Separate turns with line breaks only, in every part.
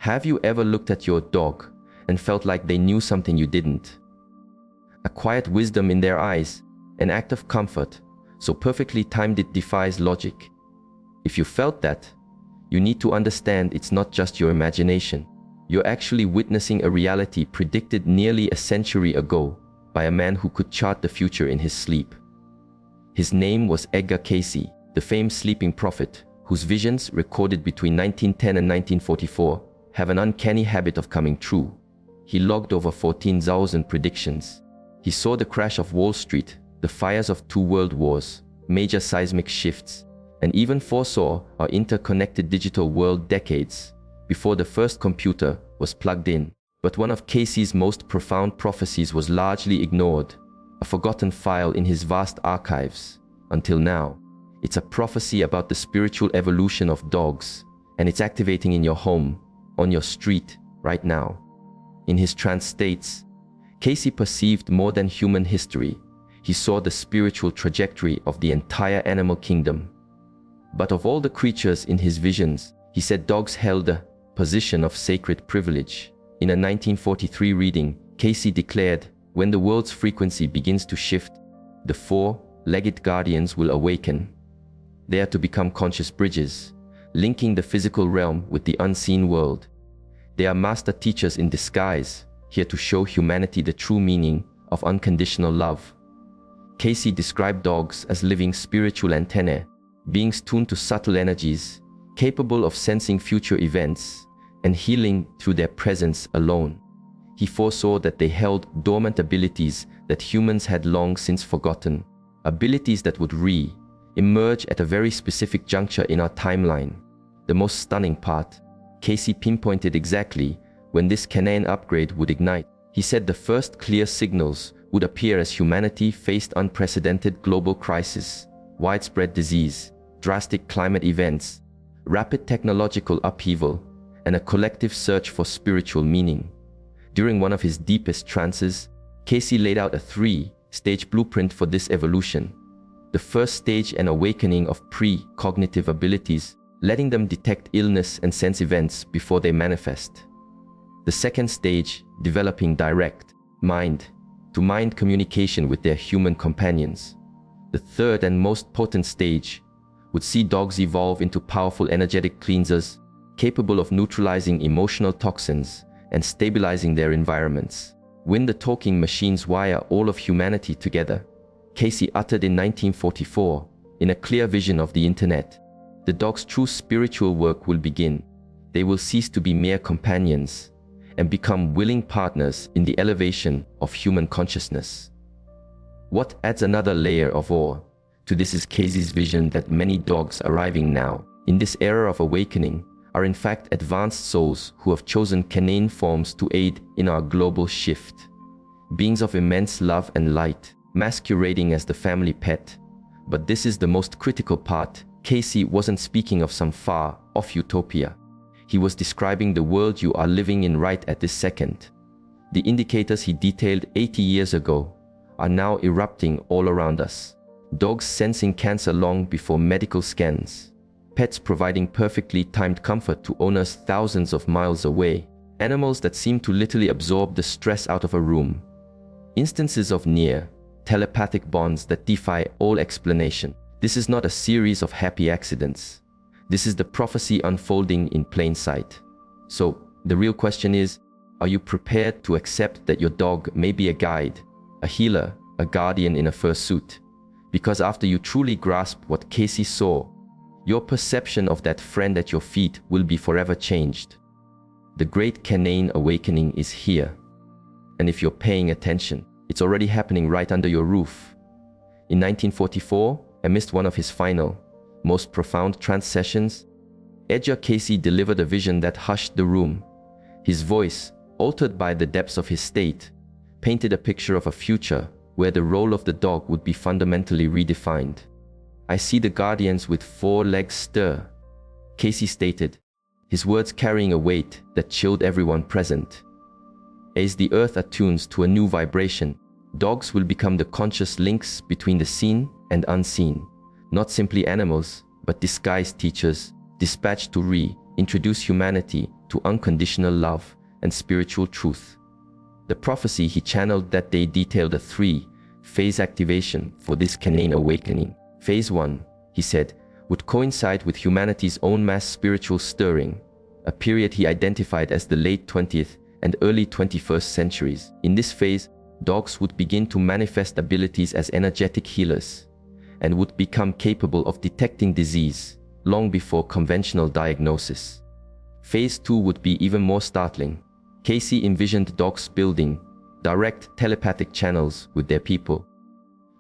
Have you ever looked at your dog and felt like they knew something you didn't? A quiet wisdom in their eyes, an act of comfort, so perfectly timed it defies logic. If you felt that, you need to understand it's not just your imagination. You're actually witnessing a reality predicted nearly a century ago by a man who could chart the future in his sleep. His name was Edgar Cayce, the famed sleeping prophet, whose visions, recorded between 1910 and 1944, have an uncanny habit of coming true. He logged over 14,000 predictions. He saw the crash of Wall Street, the fires of 2 world wars, major seismic shifts, and even foresaw our interconnected digital world decades before the first computer was plugged in. But one of Cayce's most profound prophecies was largely ignored, a forgotten file in his vast archives. Until now, it's a prophecy about the spiritual evolution of dogs, and it's activating in your home, on your street, right now. In his trance states, Cayce perceived more than human history. He saw the spiritual trajectory of the entire animal kingdom. But of all the creatures in his visions, he said dogs held a position of sacred privilege. In a 1943 reading, Cayce declared, "When the world's frequency begins to shift, the 4-legged guardians will awaken. They are to become conscious bridges, linking the physical realm with the unseen world. They are master teachers in disguise, here to show humanity the true meaning of unconditional love." Cayce described dogs as living spiritual antennae, beings tuned to subtle energies, capable of sensing future events and healing through their presence alone. He foresaw that they held dormant abilities that humans had long since forgotten, abilities that would emerge at a very specific juncture in our timeline. The most stunning part, Cayce pinpointed exactly when this canine upgrade would ignite. He said the first clear signals would appear as humanity faced unprecedented global crisis, widespread disease, drastic climate events, rapid technological upheaval, and a collective search for spiritual meaning. During one of his deepest trances, Cayce laid out a 3-stage blueprint for this evolution. The first stage, an awakening of pre-cognitive abilities, letting them detect illness and sense events before they manifest. The second stage, developing direct, mind-to-mind communication with their human companions. The third and most potent stage would see dogs evolve into powerful energetic cleansers, capable of neutralizing emotional toxins and stabilizing their environments. When the talking machines wire all of humanity together, Cayce uttered in 1944, in a clear vision of the internet, the dog's true spiritual work will begin. They will cease to be mere companions and become willing partners in the elevation of human consciousness. What adds another layer of awe to this is Cayce's vision that many dogs arriving now, in this era of awakening, are in fact advanced souls who have chosen canine forms to aid in our global shift. Beings of immense love and light, masquerading as the family pet. But this is the most critical part. Cayce wasn't speaking of some far-off utopia. He was describing the world you are living in right at this second. The indicators he detailed 80 years ago are now erupting all around us. Dogs sensing cancer long before medical scans. Pets providing perfectly timed comfort to owners thousands of miles away. Animals that seem to literally absorb the stress out of a room. Instances of near, telepathic bonds that defy all explanation. This is not a series of happy accidents. This is the prophecy unfolding in plain sight. So, the real question is, are you prepared to accept that your dog may be a guide, a healer, a guardian in a fursuit? Because after you truly grasp what Cayce saw, your perception of that friend at your feet will be forever changed. The great canine awakening is here. And if you're paying attention, it's already happening right under your roof. In 1944, amidst one of his final, most profound trance sessions, Edgar Cayce delivered a vision that hushed the room. His voice, altered by the depths of his state, painted a picture of a future where the role of the dog would be fundamentally redefined. "I see the guardians with 4 legs stir," Cayce stated, his words carrying a weight that chilled everyone present. As the earth attunes to a new vibration, dogs will become the conscious links between the seen and unseen, not simply animals, but disguised teachers, dispatched to reintroduce humanity to unconditional love and spiritual truth. The prophecy he channeled that day detailed a 3-phase activation for this canine awakening. Phase 1, he said, would coincide with humanity's own mass spiritual stirring, a period he identified as the late 20th and early 21st centuries. In this phase, dogs would begin to manifest abilities as energetic healers and would become capable of detecting disease long before conventional diagnosis. Phase 2 would be even more startling. Casey envisioned dogs building direct telepathic channels with their people.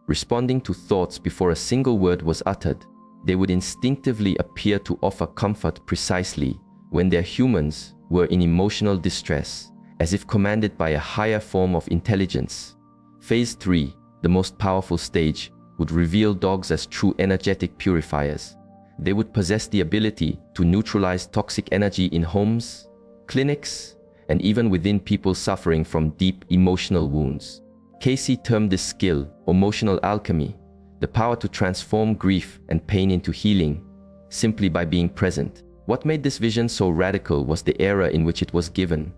Responding to thoughts before a single word was uttered, they would instinctively appear to offer comfort precisely when their humans were in emotional distress, as if commanded by a higher form of intelligence. Phase 3, the most powerful stage, would reveal dogs as true energetic purifiers. They would possess the ability to neutralize toxic energy in homes, clinics, and even within people suffering from deep emotional wounds. Casey termed this skill emotional alchemy, the power to transform grief and pain into healing simply by being present. What made this vision so radical was the era in which it was given.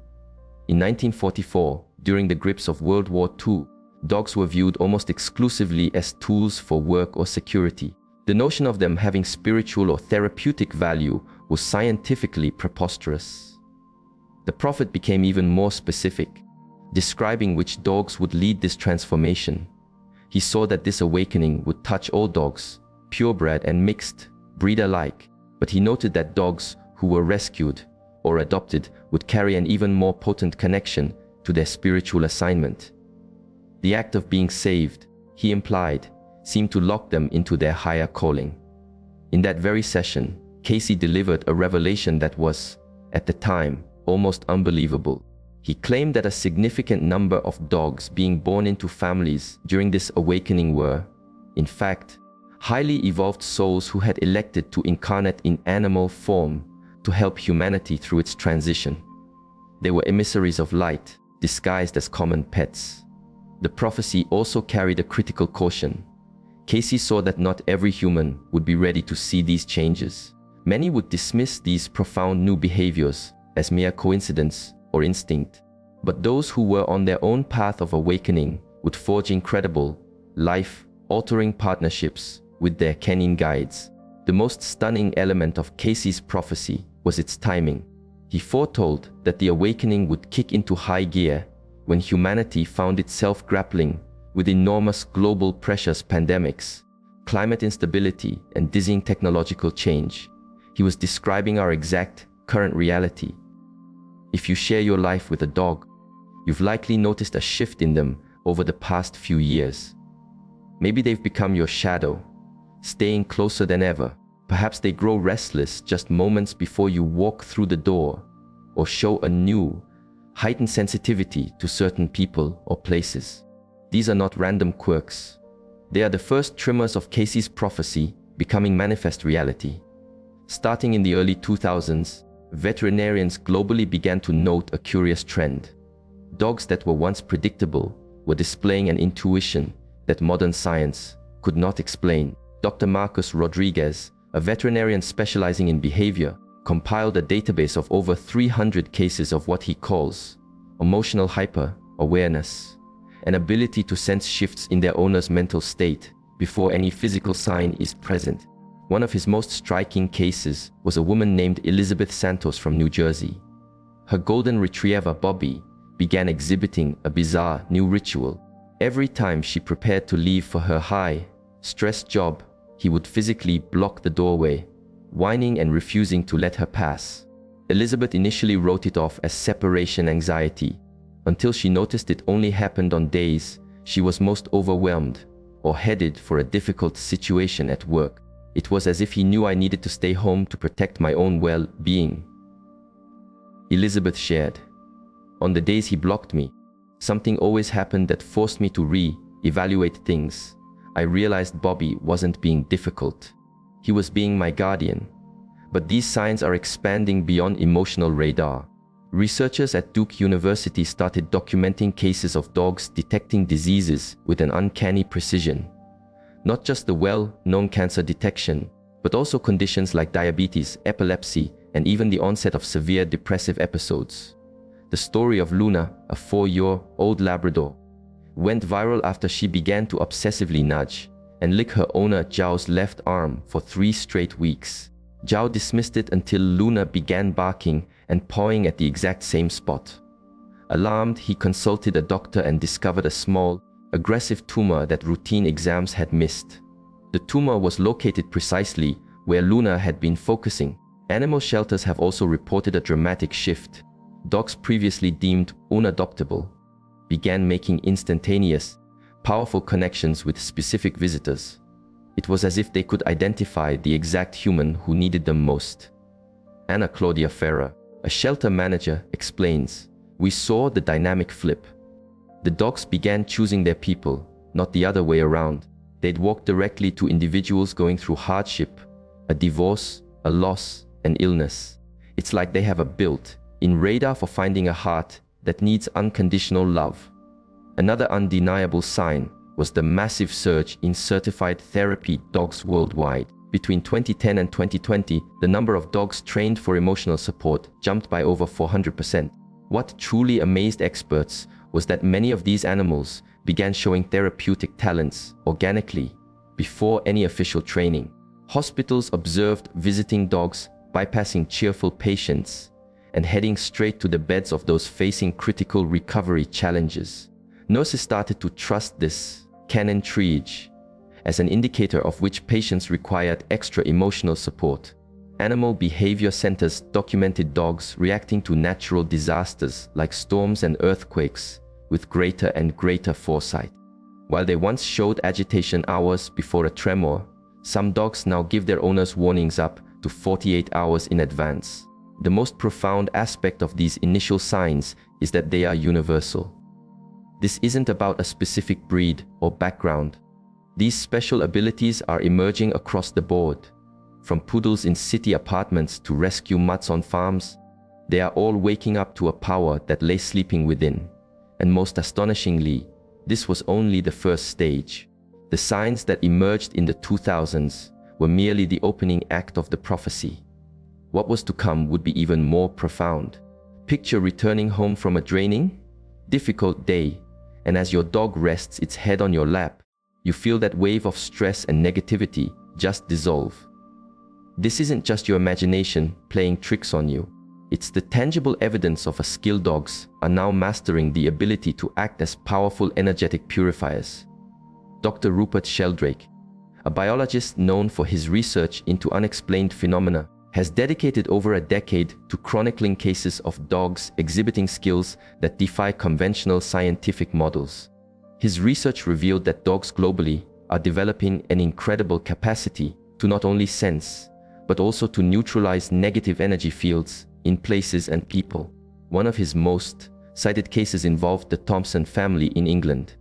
In 1944, during the grips of World War II, dogs were viewed almost exclusively as tools for work or security. The notion of them having spiritual or therapeutic value was scientifically preposterous. The prophet became even more specific, describing which dogs would lead this transformation. He saw that this awakening would touch all dogs, purebred and mixed, breed alike, but he noted that dogs who were rescued or adopted would carry an even more potent connection to their spiritual assignment. The act of being saved, he implied, seemed to lock them into their higher calling. In that very session, Casey delivered a revelation that was, at the time, almost unbelievable. He claimed that a significant number of dogs being born into families during this awakening were, in fact, highly evolved souls who had elected to incarnate in animal form to help humanity through its transition. They were emissaries of light, disguised as common pets. The prophecy also carried a critical caution. Casey saw that not every human would be ready to see these changes. Many would dismiss these profound new behaviors as mere coincidence or instinct, but those who were on their own path of awakening would forge incredible, life-altering partnerships with their canine guides. The most stunning element of Casey's prophecy was its timing. He foretold that the awakening would kick into high gear when humanity found itself grappling with enormous global pressures, pandemics, climate instability, and dizzying technological change. He was describing our exact current reality. If you share your life with a dog, you've likely noticed a shift in them over the past few years. Maybe they've become your shadow, staying closer than ever. Perhaps they grow restless just moments before you walk through the door, or show a new, heightened sensitivity to certain people or places. These are not random quirks. They are the first tremors of Casey's prophecy becoming manifest reality. Starting in the early 2000s, veterinarians globally began to note a curious trend. Dogs that were once predictable were displaying an intuition that modern science could not explain. Dr. Marcus Rodriguez, a veterinarian specializing in behavior, compiled a database of over 300 cases of what he calls emotional hyper-awareness, an ability to sense shifts in their owner's mental state before any physical sign is present. One of his most striking cases was a woman named Elizabeth Santos from New Jersey. Her golden retriever, Bobby, began exhibiting a bizarre new ritual. Every time she prepared to leave for her high-stress job, he would physically block the doorway, whining and refusing to let her pass. Elizabeth initially wrote it off as separation anxiety, until she noticed it only happened on days she was most overwhelmed or headed for a difficult situation at work. It was as if he knew I needed to stay home to protect my own well-being. Elizabeth shared, "On the days he blocked me, something always happened that forced me to re-evaluate things. I realized Bobby wasn't being difficult. He was being my guardian. But these signs are expanding beyond emotional radar. Researchers at Duke University started documenting cases of dogs detecting diseases with an uncanny precision. Not just the well-known cancer detection, but also conditions like diabetes, epilepsy, and even the onset of severe depressive episodes. The story of Luna, a 4-year-old Labrador, went viral after she began to obsessively nudge and lick her owner Zhao's left arm for 3 straight weeks. Zhao dismissed it until Luna began barking and pawing at the exact same spot. Alarmed, he consulted a doctor and discovered a small, aggressive tumor that routine exams had missed. The tumor was located precisely where Luna had been focusing. Animal shelters have also reported a dramatic shift. Dogs previously deemed unadoptable began making instantaneous, powerful connections with specific visitors. It was as if they could identify the exact human who needed them most. Anna Claudia Ferrer, a shelter manager, explains, "We saw the dynamic flip. The dogs began choosing their people, not the other way around. They'd walk directly to individuals going through hardship, a divorce, a loss, an illness. It's like they have a built-in radar for finding a heart that needs unconditional love." Another undeniable sign was the massive surge in certified therapy dogs worldwide. Between 2010 and 2020, the number of dogs trained for emotional support jumped by over 400%. What truly amazed experts was that many of these animals began showing therapeutic talents organically before any official training. Hospitals observed visiting dogs bypassing cheerful patients and heading straight to the beds of those facing critical recovery challenges. Nurses started to trust this canine triage as an indicator of which patients required extra emotional support. Animal behavior centers documented dogs reacting to natural disasters like storms and earthquakes with greater and greater foresight. While they once showed agitation hours before a tremor, some dogs now give their owners warnings up to 48 hours in advance. The most profound aspect of these initial signs is that they are universal. This isn't about a specific breed or background. These special abilities are emerging across the board. From poodles in city apartments to rescue mutts on farms, they are all waking up to a power that lay sleeping within. And most astonishingly, this was only the first stage. The signs that emerged in the 2000s were merely the opening act of the prophecy. What was to come would be even more profound. Picture returning home from a draining, difficult day, and as your dog rests its head on your lap, you feel that wave of stress and negativity just dissolve. This isn't just your imagination playing tricks on you. It's the tangible evidence of a skilled dogs are now mastering the ability to act as powerful energetic purifiers. Dr. Rupert Sheldrake, a biologist known for his research into unexplained phenomena, has dedicated over a decade to chronicling cases of dogs exhibiting skills that defy conventional scientific models. His research revealed that dogs globally are developing an incredible capacity to not only sense, but also to neutralize negative energy fields in places and people. One of his most cited cases involved the Thompson family in England.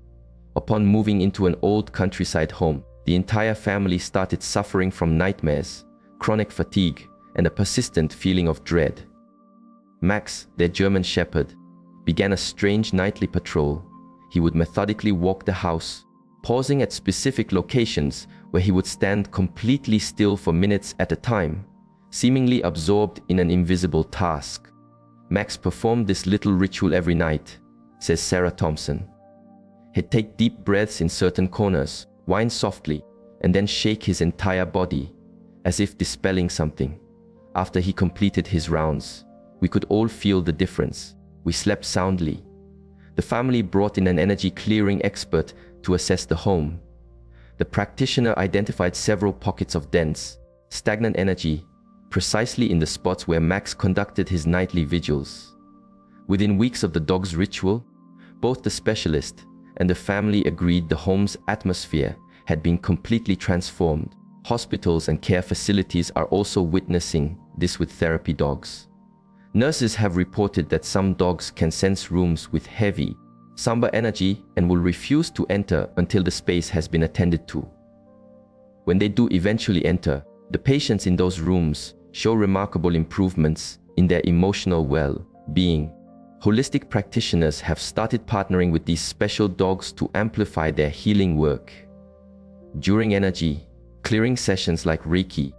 Upon moving into an old countryside home, the entire family started suffering from nightmares, chronic fatigue, and a persistent feeling of dread. Max, their German shepherd, began a strange nightly patrol. He would methodically walk the house, pausing at specific locations where he would stand completely still for minutes at a time, seemingly absorbed in an invisible task. Max performed this little ritual every night, says Sarah Thompson. He'd take deep breaths in certain corners, whine softly, and then shake his entire body, as if dispelling something. After he completed his rounds, we could all feel the difference. We slept soundly. The family brought in an energy clearing expert to assess the home. The practitioner identified several pockets of dense, stagnant energy, precisely in the spots where Max conducted his nightly vigils. Within weeks of the dog's ritual, both the specialist and the family agreed the home's atmosphere had been completely transformed. Hospitals and care facilities are also witnessing this with therapy dogs. Nurses have reported that some dogs can sense rooms with heavy, somber energy and will refuse to enter until the space has been attended to. When they do eventually enter, the patients in those rooms show remarkable improvements in their emotional well-being. Holistic practitioners have started partnering with these special dogs to amplify their healing work. During energy clearing sessions like Reiki,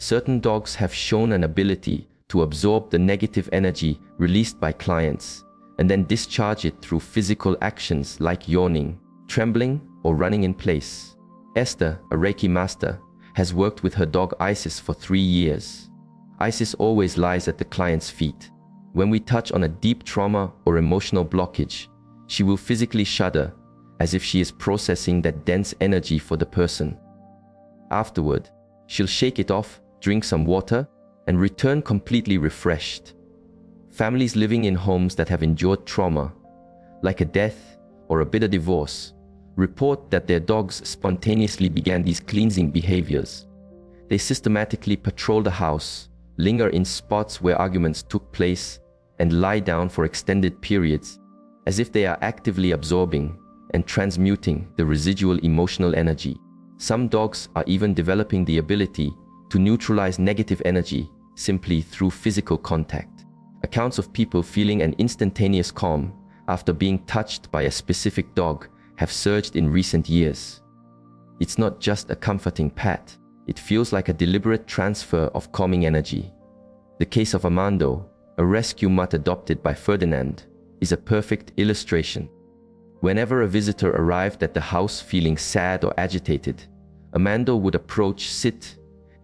Certain dogs have shown an ability to absorb the negative energy released by clients and then discharge it through physical actions like yawning, trembling, or running in place. Esther, a Reiki master, has worked with her dog Isis for 3 years. Isis always lies at the client's feet. When we touch on a deep trauma or emotional blockage, she will physically shudder as if she is processing that dense energy for the person. Afterward, she'll shake it off, drink some water, and return completely refreshed. Families living in homes that have endured trauma, like a death or a bitter divorce, report that their dogs spontaneously began these cleansing behaviors. They systematically patrol the house, linger in spots where arguments took place, and lie down for extended periods, as if they are actively absorbing and transmuting the residual emotional energy. Some dogs are even developing the ability to neutralize negative energy simply through physical contact. Accounts of people feeling an instantaneous calm after being touched by a specific dog have surged in recent years. It's not just a comforting pat, it feels like a deliberate transfer of calming energy. The case of Armando, a rescue mutt adopted by Ferdinand, is a perfect illustration. Whenever a visitor arrived at the house feeling sad or agitated, Armando would approach, sit,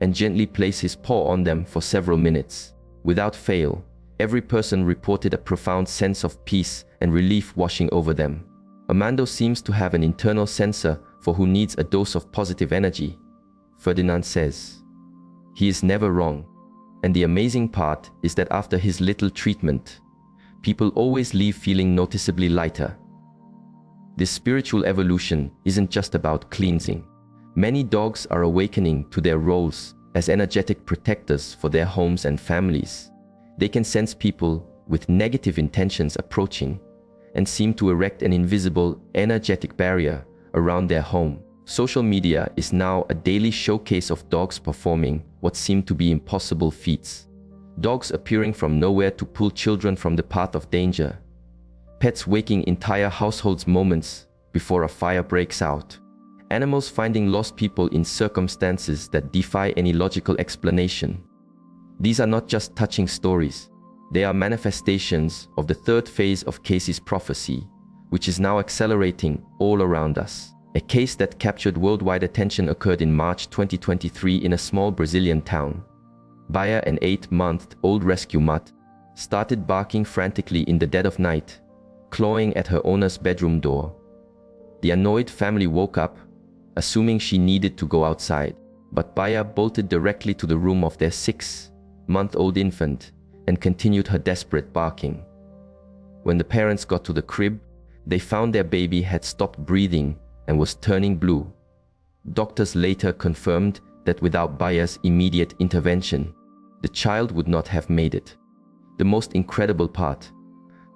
and gently place his paw on them for several minutes. Without fail, every person reported a profound sense of peace and relief washing over them. Armando seems to have an internal sensor for who needs a dose of positive energy, Ferdinand says. He is never wrong, and the amazing part is that after his little treatment, people always leave feeling noticeably lighter. This spiritual evolution isn't just about cleansing. Many dogs are awakening to their roles as energetic protectors for their homes and families. They can sense people with negative intentions approaching and seem to erect an invisible, energetic barrier around their home. Social media is now a daily showcase of dogs performing what seem to be impossible feats. Dogs appearing from nowhere to pull children from the path of danger. Pets waking entire households moments before a fire breaks out. Animals finding lost people in circumstances that defy any logical explanation. These are not just touching stories. They are manifestations of the third phase of Casey's prophecy, which is now accelerating all around us. A case that captured worldwide attention occurred in March 2023 in a small Brazilian town. Baya, an 8-month-old rescue mutt, started barking frantically in the dead of night, clawing at her owner's bedroom door. The annoyed family woke up, assuming she needed to go outside, but Baya bolted directly to the room of their 6-month-old infant and continued her desperate barking. When the parents got to the crib, they found their baby had stopped breathing and was turning blue. Doctors later confirmed that without Baya's immediate intervention, the child would not have made it. The most incredible part,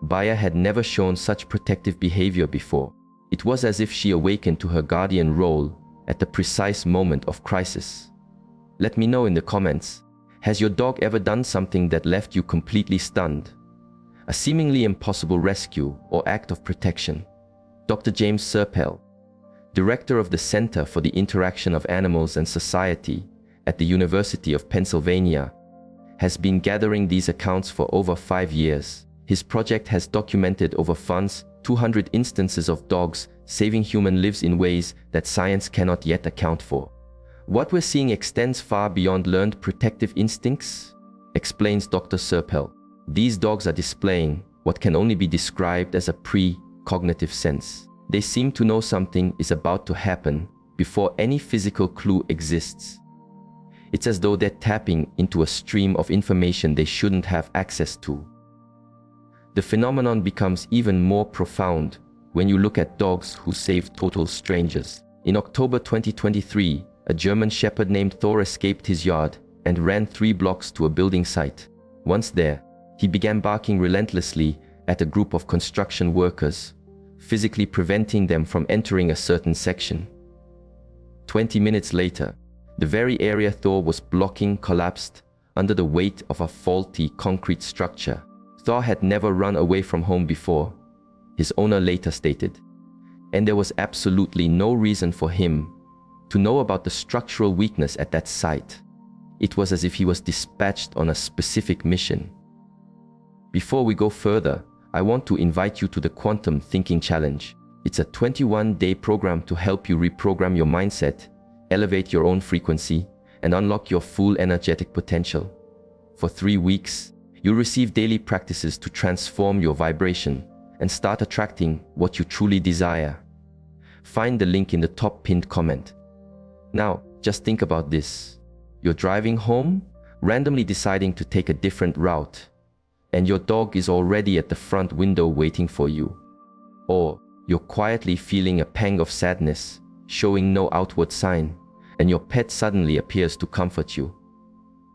Baya had never shown such protective behavior before. It was as if she awakened to her guardian role at the precise moment of crisis. Let me know in the comments, has your dog ever done something that left you completely stunned? A seemingly impossible rescue or act of protection? Dr. James Serpell, director of the Center for the Interaction of Animals and Society at the University of Pennsylvania, has been gathering these accounts for over 5 years. His project has documented over 200 instances of dogs saving human lives in ways that science cannot yet account for. What we're seeing extends far beyond learned protective instincts, explains Dr. Serpell. These dogs are displaying what can only be described as a pre-cognitive sense. They seem to know something is about to happen before any physical clue exists. It's as though they're tapping into a stream of information they shouldn't have access to. The phenomenon becomes even more profound when you look at dogs who save total strangers. In October 2023, a German shepherd named Thor escaped his yard and ran 3 blocks to a building site. Once there, he began barking relentlessly at a group of construction workers, physically preventing them from entering a certain section. 20 minutes later, the very area Thor was blocking collapsed under the weight of a faulty concrete structure. Thor had never run away from home before, his owner later stated, and there was absolutely no reason for him to know about the structural weakness at that site. It was as if he was dispatched on a specific mission. Before we go further, I want to invite you to the Quantum Thinking Challenge. It's a 21-day program to help you reprogram your mindset, elevate your own frequency, and unlock your full energetic potential. For 3 weeks, you'll receive daily practices to transform your vibration and start attracting what you truly desire. Find the link in the top pinned comment. Now, just think about this. You're driving home, randomly deciding to take a different route, and your dog is already at the front window waiting for you. Or you're quietly feeling a pang of sadness, showing no outward sign, and your pet suddenly appears to comfort you.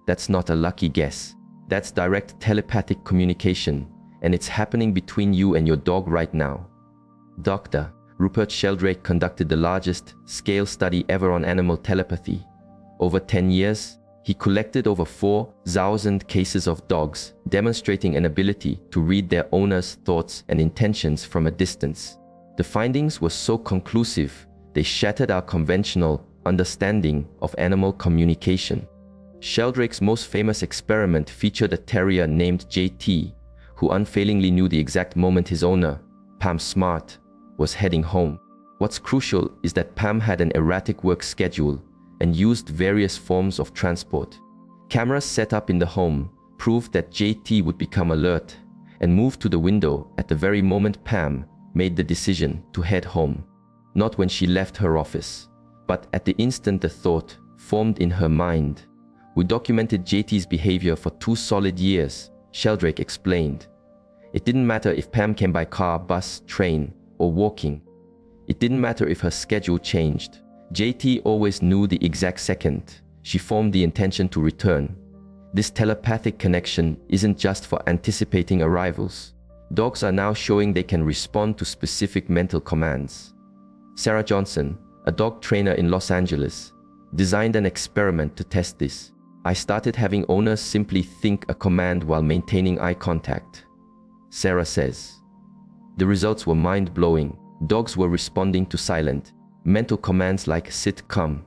That's not a lucky guess. That's direct telepathic communication, and it's happening between you and your dog right now. Dr. Rupert Sheldrake conducted the largest scale study ever on animal telepathy. Over 10 years, he collected over 4,000 cases of dogs, demonstrating an ability to read their owners' thoughts and intentions from a distance. The findings were so conclusive, they shattered our conventional understanding of animal communication. Sheldrake's most famous experiment featured a terrier named JT, who unfailingly knew the exact moment his owner, Pam Smart, was heading home. What's crucial is that Pam had an erratic work schedule and used various forms of transport. Cameras set up in the home proved that JT would become alert and move to the window at the very moment Pam made the decision to head home. Not when she left her office, but at the instant the thought formed in her mind. We documented JT's behavior for 2 solid years, Sheldrake explained. It didn't matter if Pam came by car, bus, train, or walking. It didn't matter if her schedule changed. JT always knew the exact second she formed the intention to return. This telepathic connection isn't just for anticipating arrivals. Dogs are now showing they can respond to specific mental commands. Sarah Johnson, a dog trainer in Los Angeles, designed an experiment to test this. I started having owners simply think a command while maintaining eye contact. Sarah says, the results were mind-blowing. Dogs were responding to silent, mental commands like sit, come,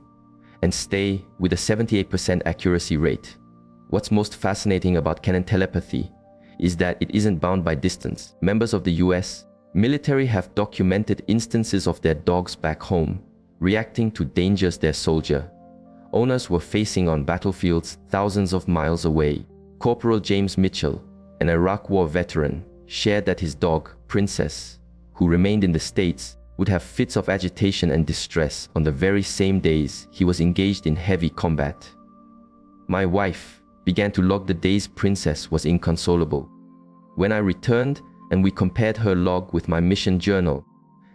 and stay with a 78% accuracy rate. What's most fascinating about canine telepathy is that it isn't bound by distance. Members of the US military have documented instances of their dogs back home reacting to dangers their soldier owners were facing on battlefields thousands of miles away. Corporal James Mitchell, an Iraq War veteran, shared that his dog, Princess, who remained in the States, would have fits of agitation and distress on the very same days he was engaged in heavy combat. My wife began to log the days Princess was inconsolable. When I returned and we compared her log with my mission journal,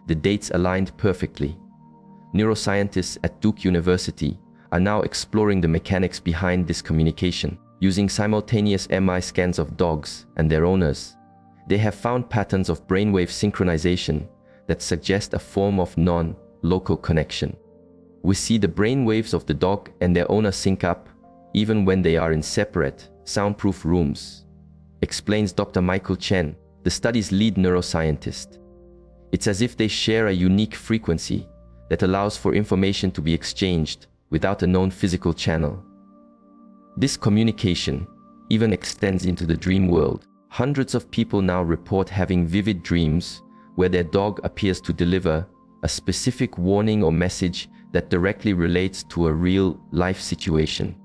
the dates aligned perfectly. Neuroscientists at Duke University are now exploring the mechanics behind this communication. Using simultaneous MRI scans of dogs and their owners, they have found patterns of brainwave synchronization that suggest a form of non-local connection. We see the brainwaves of the dog and their owner sync up even when they are in separate, soundproof rooms, explains Dr. Michael Chen, the study's lead neuroscientist. It's as if they share a unique frequency that allows for information to be exchanged without a known physical channel. This communication even extends into the dream world. Hundreds of people now report having vivid dreams where their dog appears to deliver a specific warning or message that directly relates to a real-life situation.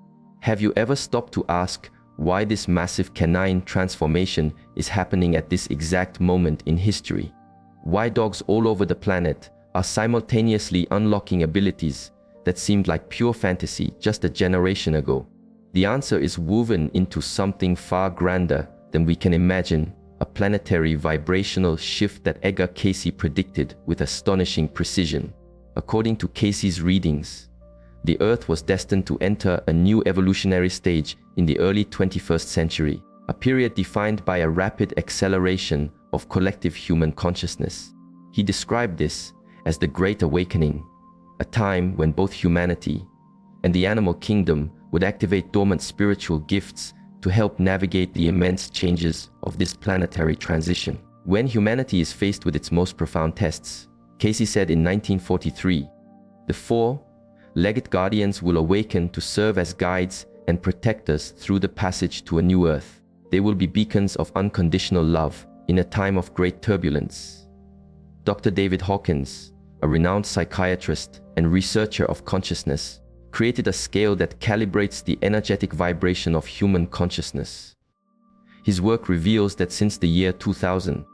Have you ever stopped to ask why this massive canine transformation is happening at this exact moment in history? Why dogs all over the planet are simultaneously unlocking abilities that seemed like pure fantasy just a generation ago? The answer is woven into something far grander than we can imagine, a planetary vibrational shift that Edgar Cayce predicted with astonishing precision. According to Cayce's readings, the Earth was destined to enter a new evolutionary stage in the early 21st century, a period defined by a rapid acceleration of collective human consciousness. He described this as the Great Awakening, a time when both humanity and the animal kingdom would activate dormant spiritual gifts to help navigate the immense changes of this planetary transition. When humanity is faced with its most profound tests, Cayce said in 1943, the four-legged guardians will awaken to serve as guides and protect us through the passage to a new earth. They will be beacons of unconditional love in a time of great turbulence. Dr. David Hawkins, a renowned psychiatrist and researcher of consciousness, created a scale that calibrates the energetic vibration of human consciousness. His work reveals that since the year 2000,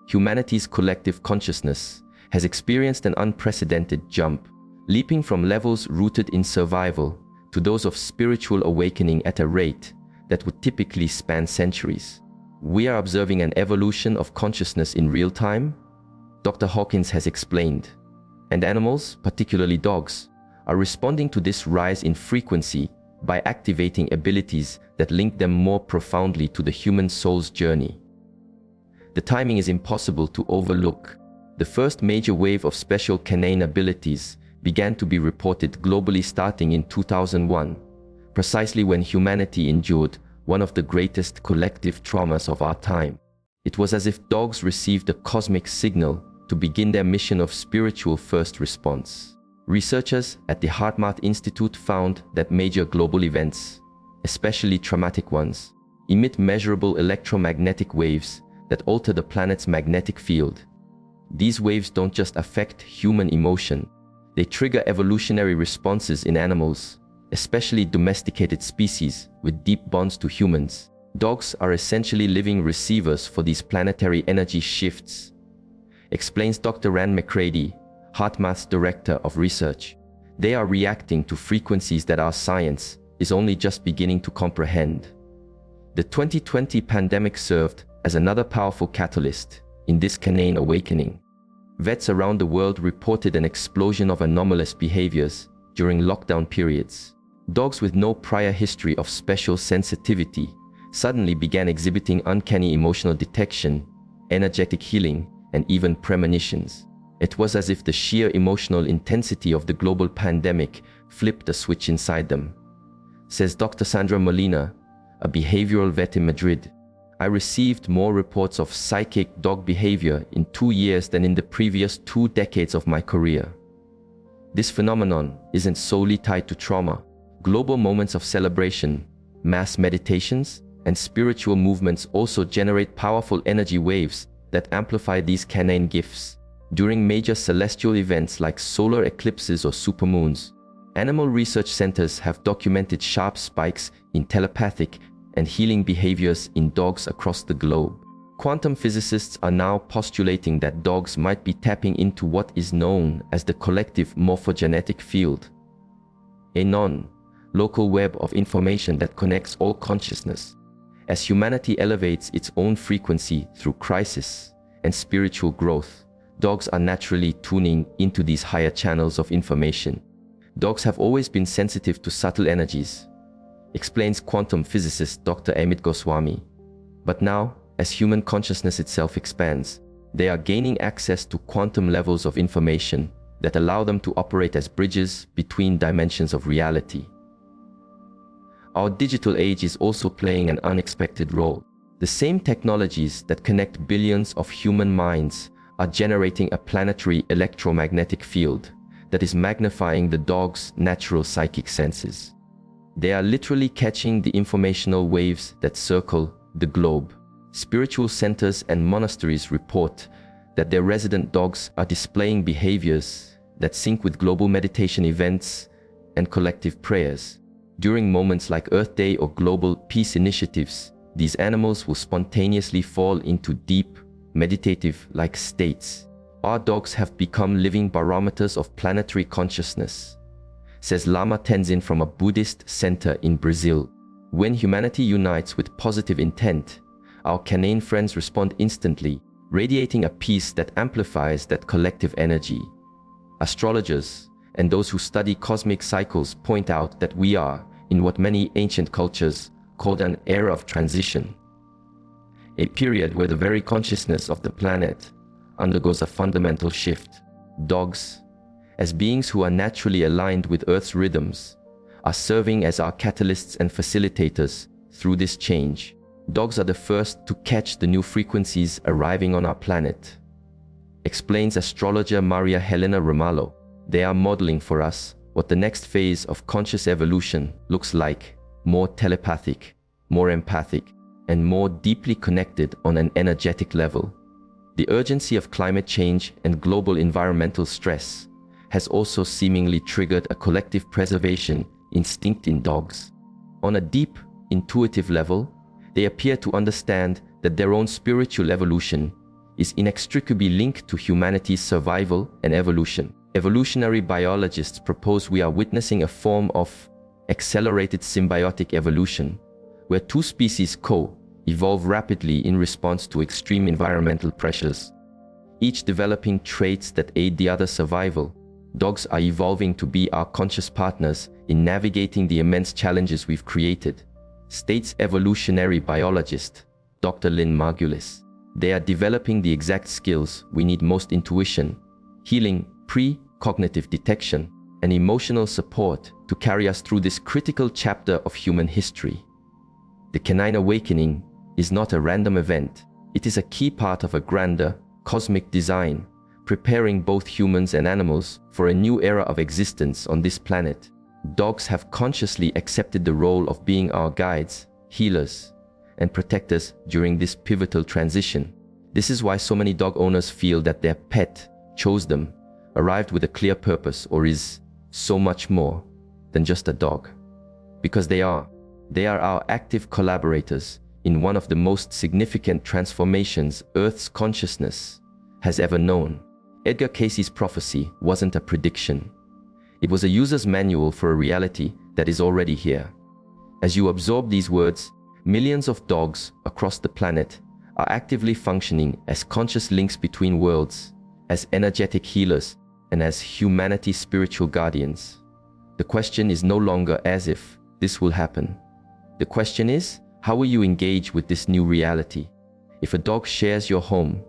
humanity's collective consciousness has experienced an unprecedented jump, leaping from levels rooted in survival to those of spiritual awakening at a rate that would typically span centuries. We are observing an evolution of consciousness in real time, Dr. Hawkins has explained, and animals, particularly dogs, are responding to this rise in frequency by activating abilities that link them more profoundly to the human soul's journey. The timing is impossible to overlook. The first major wave of special canine abilities began to be reported globally starting in 2001, precisely when humanity endured one of the greatest collective traumas of our time. It was as if dogs received a cosmic signal to begin their mission of spiritual first response. Researchers at the HeartMath Institute found that major global events, especially traumatic ones, emit measurable electromagnetic waves that alter the planet's magnetic field. These waves don't just affect human emotion, they trigger evolutionary responses in animals, especially domesticated species with deep bonds to humans. Dogs are essentially living receivers for these planetary energy shifts, explains Dr. Rand McCready, HeartMath's director of research. They are reacting to frequencies that our science is only just beginning to comprehend. The 2020 pandemic served as another powerful catalyst in this canine awakening. Vets around the world reported an explosion of anomalous behaviors during lockdown periods. Dogs with no prior history of special sensitivity suddenly began exhibiting uncanny emotional detection, energetic healing, and even premonitions. It was as if the sheer emotional intensity of the global pandemic flipped a switch inside them. Says Dr. Sandra Molina, a behavioral vet in Madrid, "I received more reports of psychic dog behavior in 2 years than in the previous 2 decades of my career." This phenomenon isn't solely tied to trauma. Global moments of celebration, mass meditations, and spiritual movements also generate powerful energy waves that amplify these canine gifts. During major celestial events like solar eclipses or supermoons, animal research centers have documented sharp spikes in telepathic and healing behaviors in dogs across the globe. Quantum physicists are now postulating that dogs might be tapping into what is known as the collective morphogenetic field, a non-local web of information that connects all consciousness. As humanity elevates its own frequency through crisis and spiritual growth, dogs are naturally tuning into these higher channels of information. Dogs have always been sensitive to subtle energies, explains quantum physicist Dr. Amit Goswami. But now, as human consciousness itself expands, they are gaining access to quantum levels of information that allow them to operate as bridges between dimensions of reality. Our digital age is also playing an unexpected role. The same technologies that connect billions of human minds are generating a planetary electromagnetic field that is magnifying the dog's natural psychic senses. They are literally catching the informational waves that circle the globe. Spiritual centers and monasteries report that their resident dogs are displaying behaviors that sync with global meditation events and collective prayers. During moments like Earth Day or global peace initiatives, these animals will spontaneously fall into deep, meditative-like states. Our dogs have become living barometers of planetary consciousness, says Lama Tenzin from a Buddhist center in Brazil. When humanity unites with positive intent, our canine friends respond instantly, radiating a peace that amplifies that collective energy. Astrologers and those who study cosmic cycles point out that we are in what many ancient cultures called an era of transition, a period where the very consciousness of the planet undergoes a fundamental shift. Dogs, as beings who are naturally aligned with Earth's rhythms, are serving as our catalysts and facilitators through this change. Dogs are the first to catch the new frequencies arriving on our planet, explains astrologer Maria Helena Ramallo. They are modeling for us what the next phase of conscious evolution looks like more telepathic, more empathic, and more deeply connected on an energetic level. The urgency of climate change and global environmental stress has also seemingly triggered a collective preservation instinct in dogs. On a deep, intuitive level, they appear to understand that their own spiritual evolution is inextricably linked to humanity's survival and evolution. Evolutionary biologists propose we are witnessing a form of accelerated symbiotic evolution, where two species co-evolve rapidly in response to extreme environmental pressures, each developing traits that aid the other's survival. Dogs are evolving to be our conscious partners in navigating the immense challenges we've created, states evolutionary biologist Dr. Lynn Margulis. They are developing the exact skills we need most: intuition, healing, pre-cognitive detection, and emotional support to carry us through this critical chapter of human history. The canine awakening is not a random event. It is a key part of a grander, cosmic design, preparing both humans and animals for a new era of existence on this planet. Dogs have consciously accepted the role of being our guides, healers, and protectors during this pivotal transition. This is why so many dog owners feel that their pet chose them, arrived with a clear purpose, or is so much more than just a dog. Because they are our active collaborators in one of the most significant transformations Earth's consciousness has ever known. Edgar Cayce's prophecy wasn't a prediction. It was a user's manual for a reality that is already here. As you absorb these words, millions of dogs across the planet are actively functioning as conscious links between worlds, as energetic healers, and as humanity's spiritual guardians. The question is no longer as if this will happen. The question is, how will you engage with this new reality? If a dog shares your home,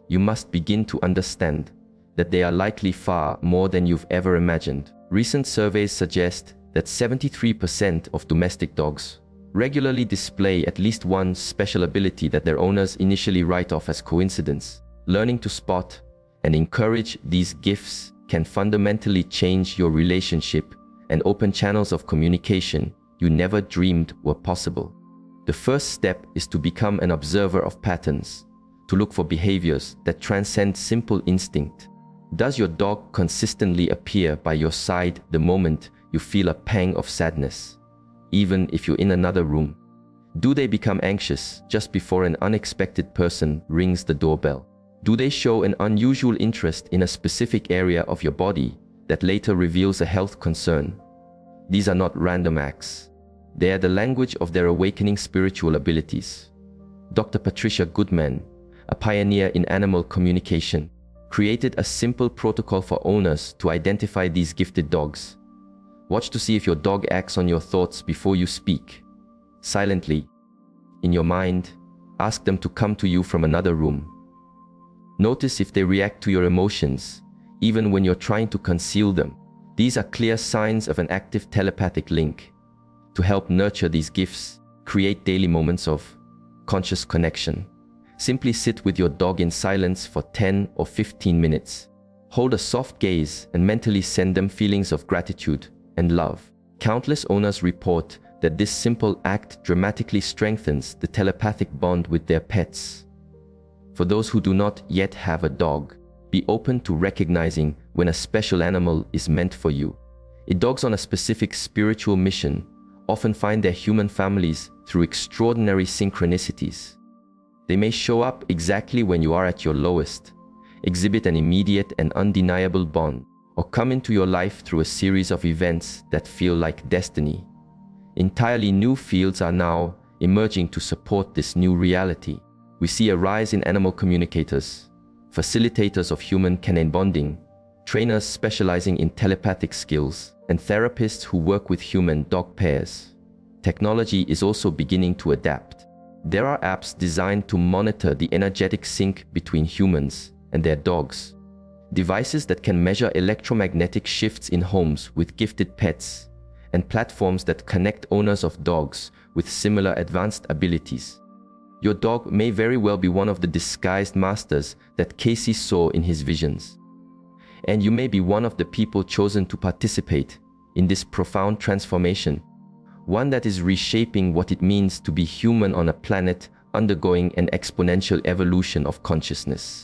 you must begin to understand that they are likely far more than you've ever imagined. Recent surveys suggest that 73% of domestic dogs regularly display at least one special ability that their owners initially write off as coincidence. Learning to spot and encourage these gifts can fundamentally change your relationship and open channels of communication you never dreamed were possible. The first step is to become an observer of patterns, to look for behaviors that transcend simple instinct. Does your dog consistently appear by your side the moment you feel a pang of sadness, even if you're in another room? Do they become anxious just before an unexpected person rings the doorbell? Do they show an unusual interest in a specific area of your body that later reveals a health concern? These are not random acts. They are the language of their awakening spiritual abilities. Dr. Patricia Goodman, a pioneer in animal communication, created a simple protocol for owners to identify these gifted dogs. Watch to see if your dog acts on your thoughts before you speak. Silently, in your mind, ask them to come to you from another room. Notice if they react to your emotions, even when you're trying to conceal them. These are clear signs of an active telepathic link. To help nurture these gifts, create daily moments of conscious connection. Simply sit with your dog in silence for 10 or 15 minutes. Hold a soft gaze and mentally send them feelings of gratitude and love. Countless owners report that this simple act dramatically strengthens the telepathic bond with their pets. For those who do not yet have a dog, be open to recognizing when a special animal is meant for you. Dogs on a specific spiritual mission often find their human families through extraordinary synchronicities. They may show up exactly when you are at your lowest, exhibit an immediate and undeniable bond, or come into your life through a series of events that feel like destiny. Entirely new fields are now emerging to support this new reality. We see a rise in animal communicators, facilitators of human-canine bonding, trainers specializing in telepathic skills, and therapists who work with human-dog pairs. Technology is also beginning to adapt. There are apps designed to monitor the energetic sync between humans and their dogs, devices that can measure electromagnetic shifts in homes with gifted pets, and platforms that connect owners of dogs with similar advanced abilities. Your dog may very well be one of the disguised masters that Cayce saw in his visions. And you may be one of the people chosen to participate in this profound transformation, one that is reshaping what it means to be human on a planet undergoing an exponential evolution of consciousness.